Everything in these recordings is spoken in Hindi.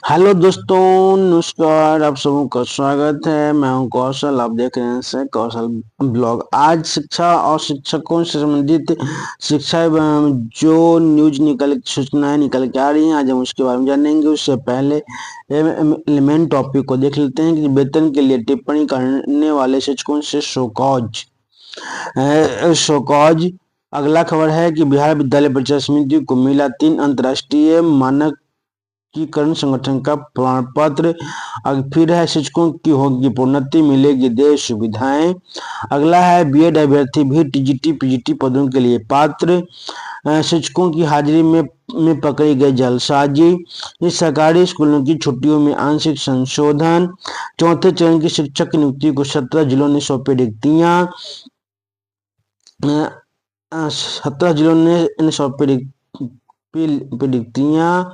हेलो दोस्तों, नमस्कार। आप सबों का स्वागत है। मैं हूं कौशल, आप देख रहे हैं सर कौशल ब्लॉग। आज शिक्षा और शिक्षकों से संबंधित शिक्षा जो न्यूज सूचनाएं निकल के आ रही हैं, आज हम उसके बारे में जानेंगे। उससे पहले एलिमेंट टॉपिक को देख लेते हैं कि वेतन के लिए टिप्पणी करने वाले शिक्षकों से शोकॉज। अगला खबर है कि बिहार विद्यालय परीक्षा समिति को मिला 3 अंतर्राष्ट्रीय मानक करण संगठन का प्रमाण पत्र। फिर है शिक्षकों की होगी प्रोन्नति, मिलेगी देश सुविधाएं। अगला है बीएड अभ्यर्थी भी टीजीटी पीजीटी पदों के लिए पात्र। शिक्षकों की हाजिरी में पकड़ी गई जालसाजी। इस सरकारी स्कूलों की छुट्टियों में आंशिक संशोधन। चौथे चरण की शिक्षक की नियुक्ति को 17 जिलों ने सौंपी रिक्तियां। 17 जिलों ने सौंपी रिक्तियां।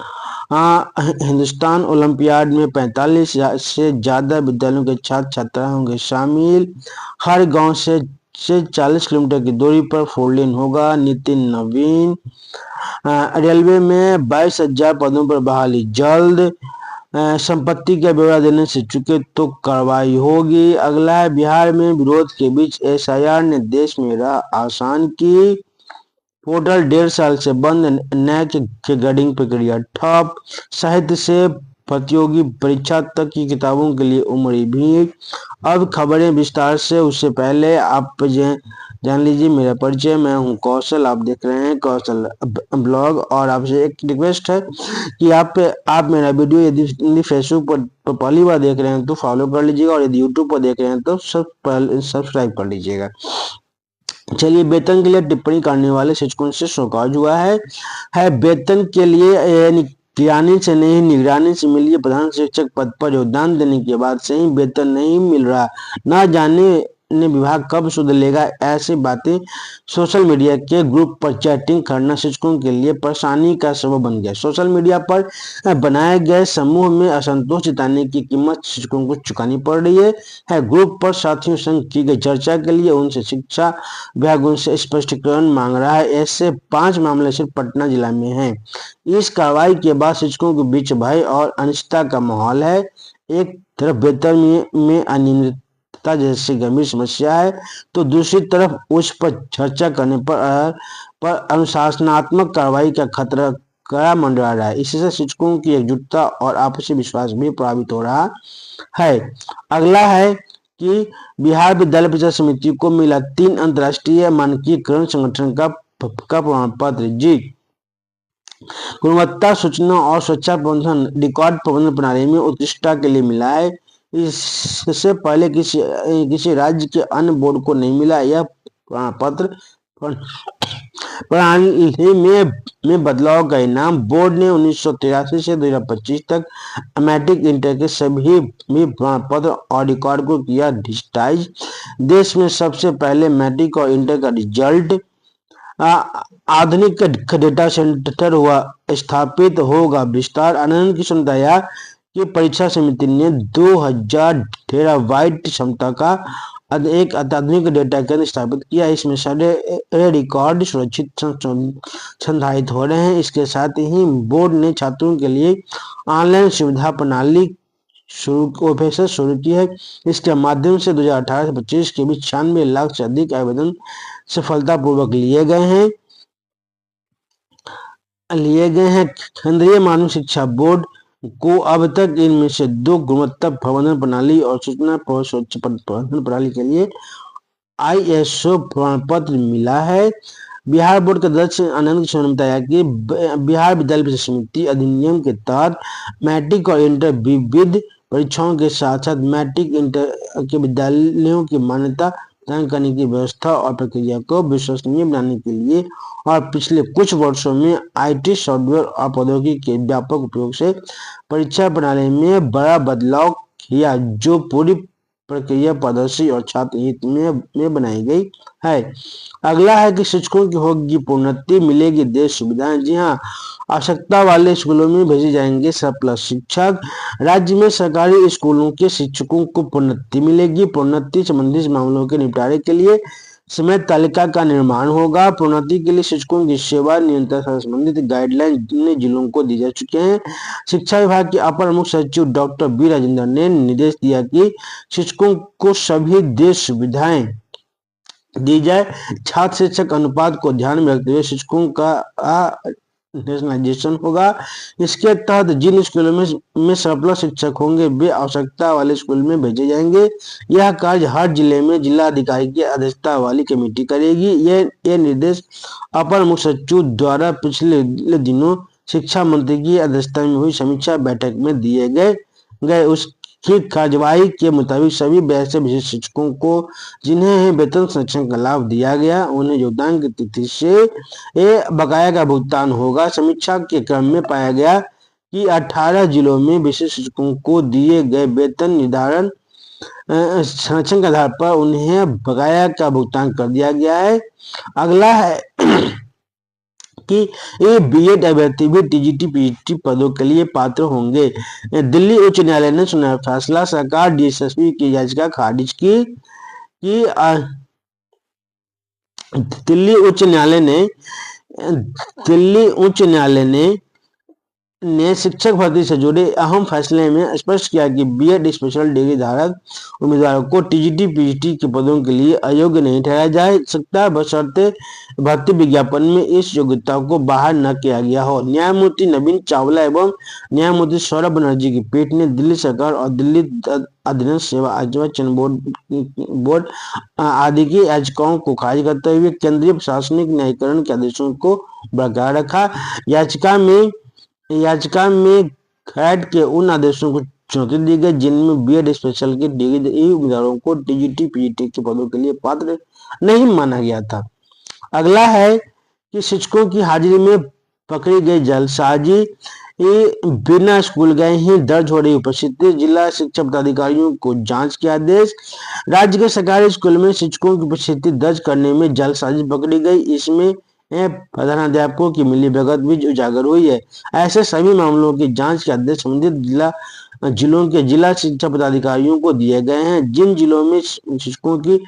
हिंदुस्तान ओलंपियाड में 45 से ज्यादा विद्यालयों के छात्र छात्रा होंगे शामिल। हर गांव से 40 किलोमीटर की दूरी पर 4 लेन होगा। नितिन नवीन। रेलवे में 22,000 पदों पर बहाली जल्द। संपत्ति का ब्यौरा देने से चुके तो कार्रवाई होगी। अगला है बिहार में विरोध के बीच एसआईआर ने देश में राह आसान की। पोर्टल 1.5 साल से बंद, नैक की ग्रेडिंग प्रक्रिया ठप। साहित्य से प्रतियोगी परीक्षा तक की किताबों के लिए उमड़ी भीड़। अब खबरें विस्तार से। उससे पहले आप जान लीजिए मेरा परिचय। मैं हूं कौशल, आप देख रहे हैं कौशल ब्लॉग। और आपसे एक रिक्वेस्ट है कि आप मेरा वीडियो यदि फेसबुक पर पहली बार देख रहे हैं तो फॉलो कर लीजिएगा, और यदि यूट्यूब पर देख रहे हैं तो सब्सक्राइब कर लीजिएगा। चलिए, वेतन के लिए टिप्पणी करने वाले शिक्षकों से शोकॉज हुआ है वेतन के लिए निगरानी से नहीं, निगरानी से मिलिए प्रधान शिक्षक पद पर योगदान देने के बाद से ही वेतन नहीं मिल रहा। ना जाने विभाग कब सुध लेगा। ऐसी बातें सोशल मीडिया के ग्रुप पर चैटिंग करना शिक्षकों के लिए परेशानी का सबब बन गया। सोशल मीडिया पर बनाए गए समूह में असंतोष जताने की कीमत शिक्षकों को चुकानी पड़ रही है। ग्रुप पर साथियों संग की गई चर्चा के लिए उनसे शिक्षा विभाग उनसे स्पष्टीकरण मांग रहा है। ऐसे 5 मामले सिर्फ पटना जिला में हैं। इस कार्रवाई के बाद शिक्षकों के बीच भय और अनिश्चितता का माहौल है। एक तरफ वेतन में अनियमितता जैसी गंभीर समस्या है, तो दूसरी तरफ उस पर चर्चा करने पर अनुशासनात्मक कार्रवाई का खतरा कड़ा मंडरा रहा है। इससे शिक्षकों की एकजुटता और आपसी विश्वास भी प्रभावित हो रहा है। अगला है कि बिहार विद्यालय परीक्षा समिति को मिला 3 अंतर्राष्ट्रीय मानकीकरण संगठन का प्रमाण पत्र। जी, गुणवत्ता सूचना और स्वच्छता प्रबंधन रिकॉर्ड प्रबंधन प्रणाली में उत्कृष्टता के लिए मिला है। इससे पहले किसी राज्य के अन्य बोर्ड को नहीं मिला। यह प्रमाण पत्र प्रणाली में बदलाव का इनाम बोर्ड ने 1983 से 2025 तक मैट्रिक इंटर के सभी प्रमाण पत्र और रिकॉर्ड को किया डिजिटाइज। देश में सबसे पहले मैट्रिक और इंटर का रिजल्ट आधुनिक डेटा सेंटर हुआ स्थापित होगा। विस्तार। आनंद किशोर दया की परीक्षा समिति ने 2000 टेराबाइट क्षमता का एक अत्याधुनिक डेटा केंद्र स्थापित किया। इसमें सारे रिकॉर्ड सुरक्षित संधारित हो रहे हैं। इसके साथ ही बोर्ड ने छात्रों के लिए ऑनलाइन सुविधा प्रणाली शुरू की है। इसके माध्यम से 2018 से 25 के बीच 96 लाख से अधिक आवेदन सफलतापूर्वक लिए गए हैं। केंद्रीय माध्यमिक शिक्षा बोर्ड को अब तक इनमें से 2 गुणवत्ता प्रबंधन प्रणाली और सूचना प्रबंधन प्रणाली के लिए ISO प्रमाण पत्र मिला है। बिहार बोर्ड के अध्यक्ष आनंद किशोर ने बताया कि बिहार विद्यालय परीक्षा समिति अधिनियम के तहत मैट्रिक और इंटर विविध परीक्षाओं के साथ साथ मैट्रिक इंटर के विद्यालयों की मान्यता प्रदान करने की व्यवस्था और प्रक्रिया को विश्वसनीय बनाने के लिए और पिछले कुछ वर्षों में IT सॉफ्टवेयर और प्रौद्योगिकी के व्यापक उपयोग से परीक्षा प्रणाली में बड़ा बदलाव किया, जो पूरी प्रक्रिया पारदर्शी और छात्र हित में बनाई गई है। अगला है कि शिक्षकों की होगी प्रोन्नति, मिलेगी देश सुविधाएं। जी हाँ, आवश्यकता वाले स्कूलों में भेजे जाएंगे सरप्लस शिक्षक। राज्य में सरकारी स्कूलों के शिक्षकों को प्रोन्नति मिलेगी। प्रोन्नति संबंधित मामलों के निपटारे के लिए समय तालिका का निर्माण होगा। प्रोन्नति के लिए शिक्षकों की सेवा निरंतर से संबंधित गाइडलाइन जिलों को दी जा चुके हैं। शिक्षा विभाग के अपर मुख्य सचिव डॉक्टर बी राजेंद्र ने निर्देश दिया कि शिक्षकों को सभी देश सुविधाएं दी जाए। छात्र शिक्षक अनुपात को ध्यान में रखते हुए शिक्षकों का नेशनलाइजेशन होगा। इसके तहत जिन स्कूलों में सरप्लस शिक्षक होंगे वे आवश्यकता वाले स्कूल में भेजे जाएंगे। यह कार्य हर जिले में जिला अधिकारी की अध्यक्षता वाली कमेटी करेगी। ये निर्देश अपर मुख्य सचिव द्वारा पिछले दिनों शिक्षा मंत्री की अध्यक्षता में हुई समीक्षा बैठक में दिए गए उसकी कार्यवाही के मुताबिक सभी वैसे विशेष शिक्षकों को जिन्हें वेतन संरक्षण का लाभ दिया गया उन्हें योगदान की तिथि से बकाया का भुगतान होगा। समीक्षा के क्रम में पाया गया कि 18 जिलों में विशेष शिक्षकों को दिए गए वेतन निर्धारण संरक्षण के आधार पर उन्हें बकाया का भुगतान कर दिया गया है। अगला है कि ये बीएड अभ्यर्थी भी टीजीटी पीजीटी पदों के लिए पात्र होंगे। दिल्ली उच्च न्यायालय ने सुना फैसला, सरकार डीएसएसपी की याचिका खारिज की। दिल्ली उच्च न्यायालय ने शिक्षक भर्ती से जुड़े अहम फैसले में स्पष्ट किया कि बीएड स्पेशल डिग्री धारक उम्मीदवारों को टीजीटी पीजीटी के पदों के लिए अयोग्य नहीं ठहराया जा सकता बशर्ते भर्ती विज्ञापन में इस योग्यता को बाहर न किया गया हो। न्यायमूर्ति नवीन चावला एवं न्यायमूर्ति सौरभ बनर्जी की पीठ ने दिल्ली सरकार और दिल्ली अधीनस्थ सेवा आजीवन बोर्ड आदि की याचिकाओं को खारिज करते हुए केंद्रीय प्रशासनिक न्यायीकरण के आदेशों को बरकरार रखा। याचिका में कैट के उन आदेशों को चुनौती दी गई जिनमें बीएड स्पेशल की डिग्री उम्मीदवारों को टीजीटी पीजीटी के पदों के लिए पात्र नहीं माना गया था। अगला है कि शिक्षकों की हाजिरी में पकड़ी गई जालसाजी, बिना स्कूल गए ही दर्ज हो रही उपस्थिति, जिला शिक्षा पदाधिकारियों को जांच के आदेश। राज्य के सरकारी स्कूल में शिक्षकों की उपस्थिति दर्ज करने में जालसाजी पकड़ी गई। इसमें प्रधानाध्यापकों की मिलीभगत भी उजागर हुई है। ऐसे सभी मामलों की जांच के आदेश संबंधित जिलों के जिला शिक्षा पदाधिकारियों को दिए गए हैं। जिन जिलों में शिक्षकों की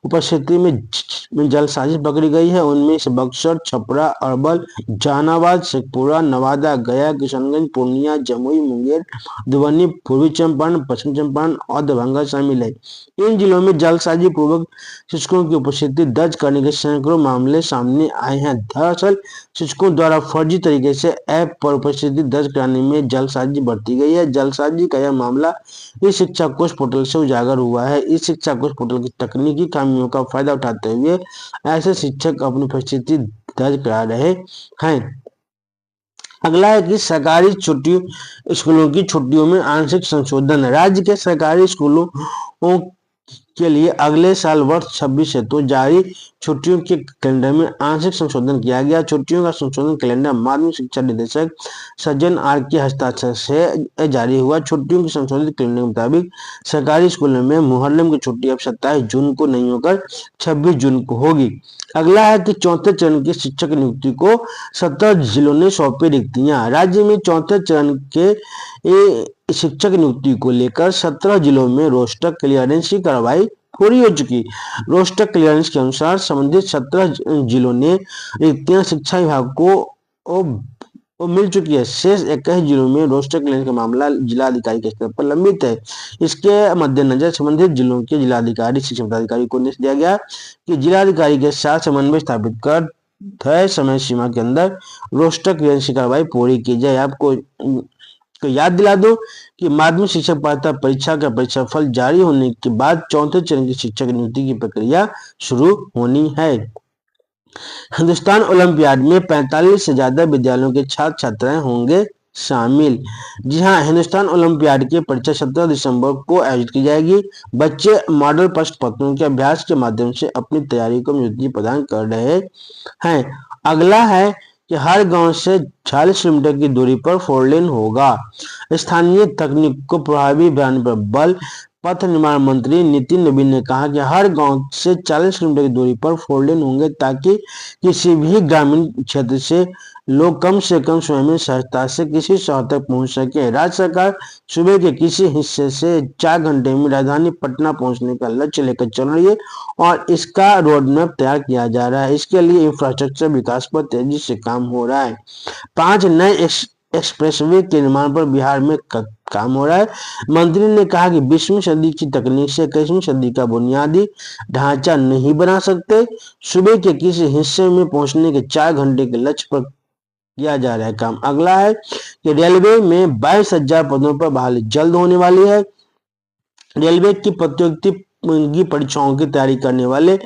उपस्थिति में जालसाजी पकड़ी गई है उनमें से बक्सर, छपरा, अरवल, जहानाबाद, शेखपुरा, नवादा, गया, किशनगंज, पूर्णिया, जमुई, मुंगेर, मधुबनी, पूर्वी चंपारण, पश्चिम चंपारण और दरभंगा शामिल है। इन जिलों में जालसाजी पूर्वक शिक्षकों की उपस्थिति दर्ज करने के सैकड़ों मामले सामने आए हैं। दरअसल शिक्षकों द्वारा फर्जी तरीके से ऐप पर उपस्थिति दर्ज कराने में जालसाजी बरती गई है। जालसाजी का यह मामला इस शिक्षा कोष पोर्टल से उजागर हुआ है। इस शिक्षा कोष पोर्टल की तकनीकी खामियों का फायदा उठाते हुए ऐसे शिक्षक अपनी उपस्थिति दर्ज करा रहे हैं। अगला है कि सरकारी स्कूलों की छुट्टियों में आंशिक संशोधन। राज्य के सरकारी स्कूलों के लिए अगले साल वर्ष 26 से तो जारी छुट्टियों के कैलेंडर में आंशिक संशोधन किया गया। छुट्टियों का संशोधन कैलेंडर माध्यमिक शिक्षा निदेशक सज्जन आर के हस्ताक्षर से जारी हुआ। छुट्टियों के संशोधित कैलेंडर के मुताबिक सरकारी स्कूलों में मुहर्रम की छुट्टी अब 27 जून को नहीं होकर 26 जून को होगी। अगला है कि चौथे चरण की शिक्षक नियुक्ति को 17 जिलों ने सौंपी रिक्तियां। राज्य में चौथे चरण के शिक्षक नियुक्ति को लेकर 17 जिलों में रोस्टर क्लियरेंस की कार्रवाई पूरी हो चुकी। रोस्टर क्लियरेंस के अनुसार संबंधित 17 जिलों ने रिक्तियां शिक्षा विभाग को मिल चुकी है। शेष 21 जिलों में रोस्टर क्लियरेंस का मामला जिलाधिकारी के स्तर पर लंबित है। इसके मद्देनजर संबंधित जिलों के जिलाधिकारी शिक्षा पदाधिकारी को निर्देश दिया गया कि जिलाधिकारी के साथ समन्वय स्थापित कर तय समय सीमा के अंदर रोस्टर क्लियरेंस की कार्रवाई पूरी की जाए। आपको याद दिला दो कि माध्यमिक शिक्षक पात्रता परीक्षा का परीक्षाफल जारी होने के बाद चौथे चरण की शिक्षक नियुक्ति की प्रक्रिया शुरू होनी है। हिंदुस्तान ओलंपियाड में 45 से ज्यादा विद्यालयों के छात्र छात्राएं होंगे शामिल। जी हाँ, हिंदुस्तान ओलंपियाड की परीक्षा 17 दिसंबर को आयोजित की जाएगी। बच्चे मॉडल प्रश्न पत्रों के अभ्यास के माध्यम से अपनी तैयारी को मजबूती प्रदान कर रहे हैं। अगला है कि हर गांव से 40 किलोमीटर की दूरी पर 4 लेन होगा। स्थानीय तकनीक को प्रभावी बनाने पर बल। पथ निर्माण मंत्री नितिन नवीन ने कहा कि हर गांव से 40 किलोमीटर की दूरी पर 4 लेन होंगे ताकि किसी भी ग्रामीण क्षेत्र से लोग कम से कम समय में सहजता से किसी शहर तक पहुंच सके। राज्य सरकार सूबे के किसी हिस्से से 4 घंटे में राजधानी पटना पहुंचने का लक्ष्य लेकर चल रही है और इसका रोड मैप तैयार किया जा रहा है। इसके लिए इंफ्रास्ट्रक्चर विकास पर तेजी से काम हो रहा है। 5 नए एक्सप्रेसवे के निर्माण पर बिहार में काम हो रहा है। मंत्री ने कहा कि 20वीं सदी की तकनीक से 21वीं सदी का बुनियादी ढांचा नहीं बना सकते। सूबे के किसी हिस्से में पहुंचने के 4 घंटे के लक्ष्य पर किया जा रहा है काम। अगला है कि रेलवे में 22,000 पदों पर बहाली जल्द होने वाली है। रेलवे की प्रतियोगिता परीक्षाओं की तैयारी करने वाले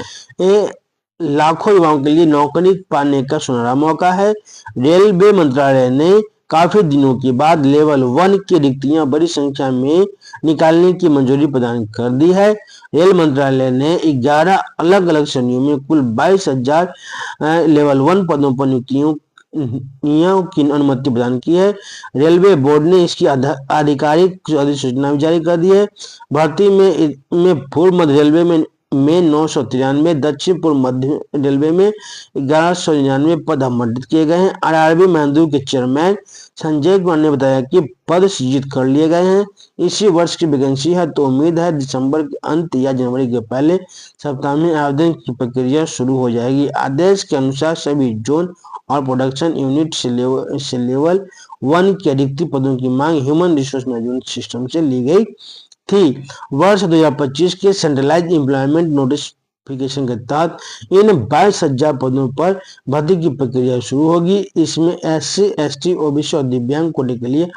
लाखों युवाओं के लिए नौकरी पाने का सुनहरा मौका है। रेलवे मंत्रालय ने काफी दिनों के बाद लेवल 1 की रिक्तियां बड़ी संख्या में निकालने की मंजूरी प्रदान कर दी है। रेल मंत्रालय ने 11 अलग अलग श्रेणियों में कुल 22,000 लेवल 1 पदों पर नियुक्तियों की अनुमति प्रदान की है। रेलवे बोर्ड ने इसकी आधिकारिक अधिसूचना भी जारी कर दी है। भर्ती में पूर्व मध्य रेलवे में 993, दक्षिण पूर्व मध्य रेलवे में 1199 पद आवंटित किए गए हैं। आरआरबी महंदूर के चेयरमैन संजय कुमार ने बताया कि पद सृजित कर लिए गए हैं। इसी वर्ष की वैकेंसी है तो उम्मीद है दिसंबर के अंत या जनवरी के पहले सप्ताह में आवेदन की प्रक्रिया शुरू हो जाएगी। आदेश के अनुसार सभी जोन और प्रोडक्शन यूनिट से लेवल 1 के रिक्त पदों की मांग ह्यूमन रिसोर्स मैनेजमेंट सिस्टम से ली गई थी। वर्ष 2025 के सेंट्रलाइज एम्प्लॉयमेंट नोटिफिकेशन के तहत इन 22,000 पदों पर भर्ती की प्रक्रिया शुरू होगी। इसमें SC, ST, OBC और दिव्यांग कोटे के लिए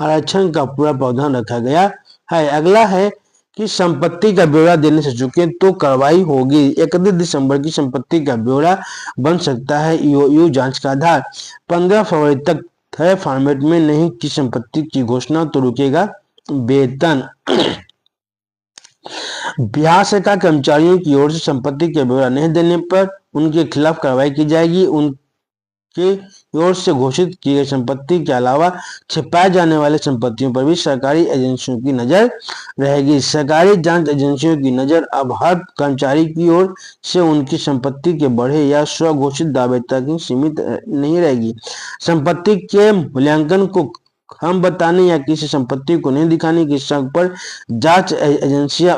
आरक्षण का पूरा प्रावधान रखा गया है। अगला है कि संपत्ति का ब्यौरा देने से चूके तो कार्रवाई होगी। 31 दिसंबर की संपत्ति का ब्यौरा बन सकता है EOU जांच का आधार। 15 फरवरी तक तय फॉर्मेट में नहीं की संपत्ति की घोषणा तो रुकेगा वेतन। बिहार सरकार कर्मचारियों की ओर से संपत्ति का ब्यौरा नहीं देने पर उनके खिलाफ कार्रवाई की जाएगी। उनके ओर से घोषित की गई संपत्ति के अलावा छिपाए जाने वाले संपत्तियों पर भी सरकारी एजेंसियों की नजर रहेगी। सरकारी जांच एजेंसियों की नजर अब हर कर्मचारी की ओर से उनकी संपत्ति के बढ़े या स्वघोषित दावे तक ही सीमित नहीं रहेगी। संपत्ति के मूल्यांकन को हम बताने या किसी संपत्ति को नहीं दिखाने की शर्त पर जांच एजेंसियां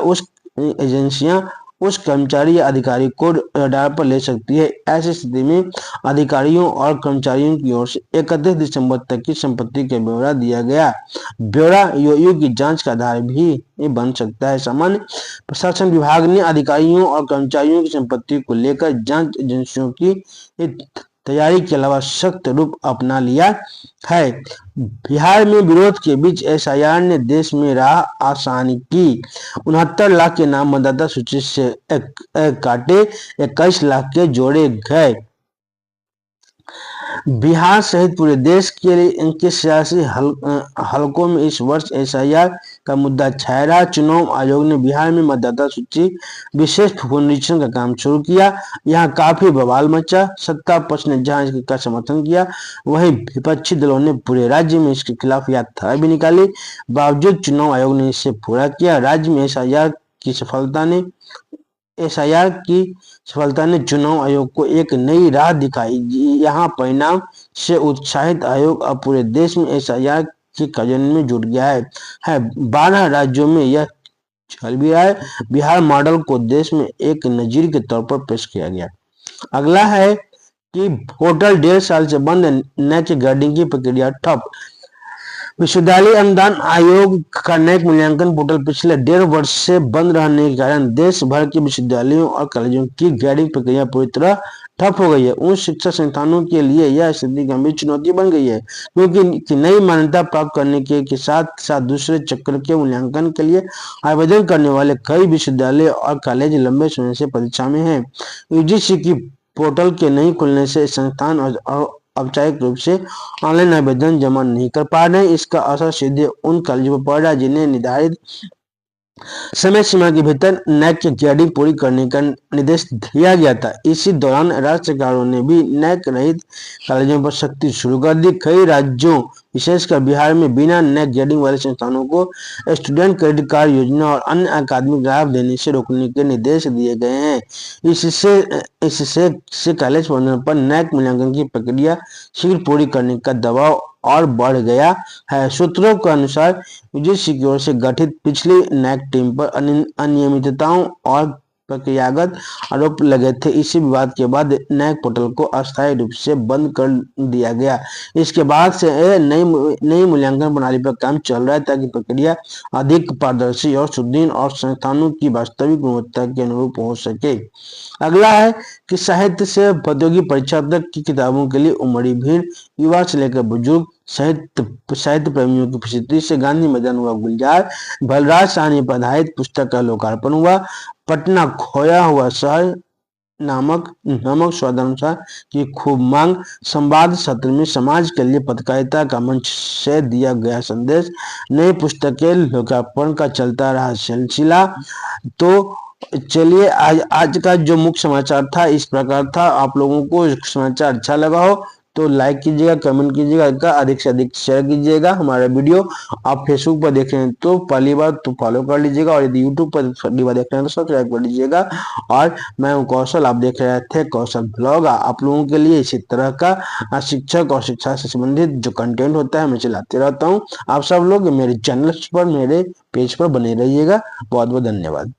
उस कर्मचारी या अधिकारी को रडार पर ले सकती है। ऐसी स्थिति में अधिकारियों और कर्मचारियों की ओर से 31 दिसंबर तक की संपत्ति का ब्यौरा दिया गया ब्यौरा EOU की जांच का आधार भी बन सकता है। सामान्य प्रशासन विभाग ने अधिकारियों और कर्मचारियों की संपत्ति को लेकर जांच एजेंसियों की तैयारी के अलावा सख्त रूप अपना लिया है। बिहार में विरोध के बीच SIR ने देश में राह आसान की। 69 लाख के नाम मतदाता सूची से काटे, 21 लाख के जोड़े गए। बिहार सहित पूरे देश के सियासी हलकों में इस वर्ष SIR का मुद्दा छाया रहा। चुनाव आयोग ने बिहार में मतदाता सूची विशेष पुनरीक्षण का काम शुरू किया। यहाँ काफी बवाल मचा। सत्ता पक्ष ने जहां इसका समर्थन किया, वहीं विपक्षी दलों ने पूरे राज्य में इसके खिलाफ यात्रा भी निकाली। बावजूद चुनाव आयोग ने इसे पूरा किया। राज्य में SIR की सफलता ने चुनाव आयोग को एक नई राह दिखाई। यहाँ परिणाम से उत्साहित आयोग अब पूरे देश में SIR के कार्यान्वयन में जुट गया है। 12 राज्यों में यह चल भी रहा है। बिहार मॉडल को देश में एक नजीर के तौर पर पेश किया गया। अगला है कि होटल 1.5 साल से बंद, NAC ग्रेडिंग की प्रक्रिया ठप। विश्वविद्यालय अनुदान आयोग का NAC मूल्यांकन पोर्टल पिछले 1.5 वर्ष से बंद रहने के कारण देश भर के विश्वविद्यालयों और कॉलेजों की ग्रेडिंग प्रक्रिया पूरी तरह ठप हो गई है। उन शिक्षा संस्थानों के लिए यह स्थिति गंभीर चुनौती बन गई है, क्योंकि नई मान्यता प्राप्त करने के साथ साथ दूसरे चक्र के मूल्यांकन के लिए आवेदन करने वाले कई विश्वविद्यालय और कॉलेज लंबे समय से प्रतीक्षा में हैं। UGC की पोर्टल के नहीं खुलने से संस्थान और औपचारिक रूप से ऑनलाइन आवेदन जमा नहीं कर पा रहे हैं। इसका असर सीधे उन कॉलेजों पर पड़ रहा है जिन्हें निर्धारित समय सीमा के भीतर NAC की ग्रेडिंग पूरी करने का निर्देश दिया गया था। इसी दौरान राज्य सरकारों ने भी NAC रहित कॉलेजों पर सख्ती शुरू कर दी। कई राज्यों विशेषकर बिहार में बिना नैक ग्रेडिंग वाले संस्थानों को स्टूडेंट क्रेडिट कार्ड योजना और अन्य अकादमिक लाभ देने से रोकने के निर्देश दिए गए हैं। इससे इससे कॉलेज प्रबंधन पर नैक मूल्यांकन की प्रक्रिया शीघ्र पूरी करने का दबाव और बढ़ गया है। सूत्रों के अनुसार यूजीसी की ओर से गठित पिछली नैक टीम पर अनियमितताओं और प्रक्रियागत आरोप लगे थे। इसी विवाद के बाद नैक पोर्टल को अस्थायी रूप से बंद कर दिया गया। इसके बाद से नई मूल्यांकन प्रणाली पर काम चल रहा है ताकि प्रक्रिया अधिक पारदर्शी और सुदृढ़ और संस्थानों की वास्तविक गुणवत्ता के अनुरूप हो सके। अगला है कि साहित्य से प्रतियोगी परीक्षा तक की किताबों के लिए उमड़ी भीड़, युवा से लेकर बुजुर्ग साहित्य प्रेमियों की उपस्थिति से गांधी मैदान हुआ गुलजार। बलराज साहनी पर आधारित पुस्तक का लोकार्पण हुआ। पटना खोया हुआ शहर नामक स्वादानुसार की खूब मांग। संवाद सत्र में समाज के लिए पत्रकारिता का मंच से दिया गया संदेश। नई पुस्तक के लोकार्पण का चलता रहा सिलसिला। तो चलिए आज का जो मुख्य समाचार था इस प्रकार था। आप लोगों को समाचार अच्छा लगा हो तो लाइक कीजिएगा, कमेंट कीजिएगा, अधिक से अधिक शेयर कीजिएगा हमारा वीडियो। आप फेसबुक पर देख रहे हैं तो पहली बार तो फॉलो कर लीजिएगा, और यदि यूट्यूब पर पहली बार देख रहे हैं तो सब्सक्राइब कर लीजिएगा। और मैं हूं कौशल, आप देख रहे थे कौशल ब्लॉग। आप लोगों के लिए इसी तरह का शिक्षक और शिक्षा से संबंधित जो कंटेंट होता है मैं चलाते रहता हूँ। आप सब लोग मेरे चैनल पर, मेरे पेज पर बने रहिएगा। बहुत बहुत धन्यवाद।